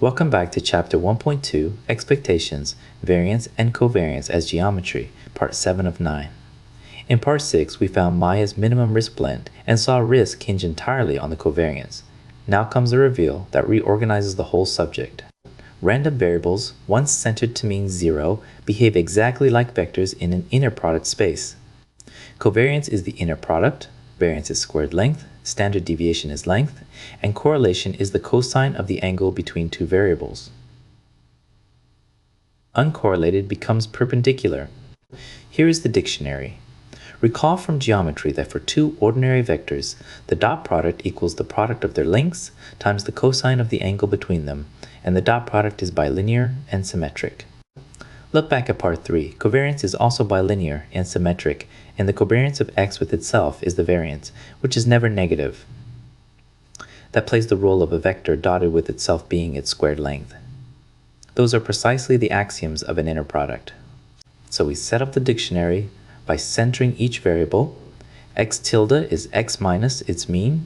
Welcome back to Chapter 1.2, Expectations, Variance, and Covariance as Geometry, Part 7 of 9. In Part 6, we found Maya's minimum risk blend and saw risk hinge entirely on the covariance. Now comes a reveal that reorganizes the whole subject. Random variables, once centered to mean zero, behave exactly like vectors in an inner product space. Covariance is the inner product, variance is squared length, standard deviation is length, and correlation is the cosine of the angle between two variables. Uncorrelated becomes perpendicular. Here is the dictionary. Recall from geometry that for two ordinary vectors, the dot product equals the product of their lengths times the cosine of the angle between them, and the dot product is bilinear and symmetric. Look back at Part 3. Covariance is also bilinear and symmetric, and the covariance of x with itself is the variance, which is never negative. That plays the role of a vector dotted with itself being its squared length. Those are precisely the axioms of an inner product. So we set up the dictionary by centering each variable. X tilde is x minus its mean.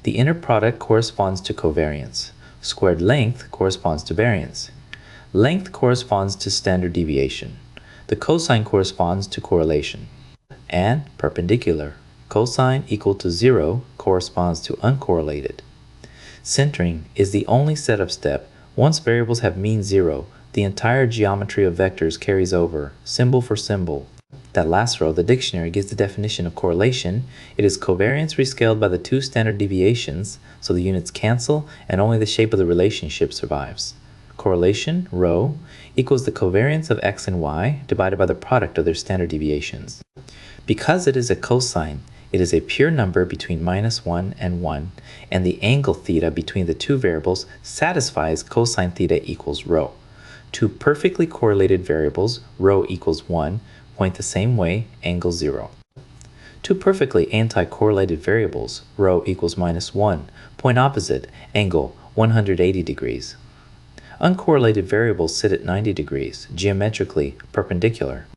The inner product corresponds to covariance. Squared length corresponds to variance. Length corresponds to standard deviation. The cosine corresponds to correlation. And perpendicular. Cosine equal to 0 corresponds to uncorrelated. Centering is the only setup step. Once variables have mean 0, the entire geometry of vectors carries over, symbol for symbol. That last row, the dictionary gives the definition of correlation. It is covariance rescaled by the two standard deviations, so the units cancel and only the shape of the relationship survives. Correlation, rho, equals the covariance of x and y divided by the product of their standard deviations. Because it is a cosine, it is a pure number between -1 and 1, and the angle theta between the two variables satisfies cosine theta equals rho. Two perfectly correlated variables, rho equals 1, point the same way, angle 0. Two perfectly anti-correlated variables, rho equals -1, point opposite, angle 180 degrees. Uncorrelated variables sit at 90 degrees, geometrically perpendicular.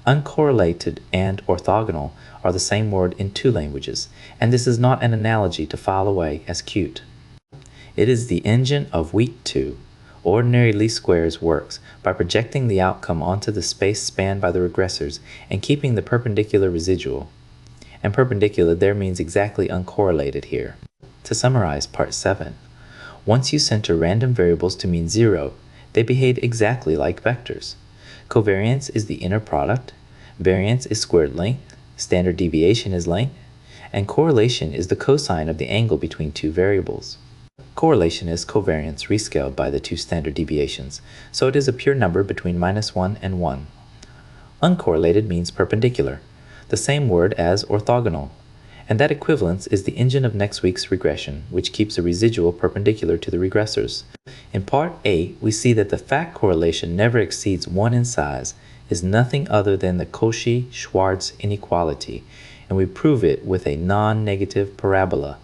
Uncorrelated and orthogonal are the same word in two languages, and this is not an analogy to file away as cute. It is the engine of week 2. Ordinary least squares works by projecting the outcome onto the space spanned by the regressors and keeping the perpendicular residual. And perpendicular there means exactly uncorrelated here. To summarize Part 7, once you center random variables to mean 0, they behave exactly like vectors. Covariance is the inner product, variance is squared length, standard deviation is length, and correlation is the cosine of the angle between two variables. Correlation is covariance rescaled by the two standard deviations, so it is a pure number between -1 and 1. Uncorrelated means perpendicular, the same word as orthogonal, and that equivalence is the engine of next week's regression, which keeps a residual perpendicular to the regressors. In Part 8, we see that the fact correlation never exceeds 1 in size is nothing other than the Cauchy-Schwarz inequality, and we prove it with a non-negative parabola.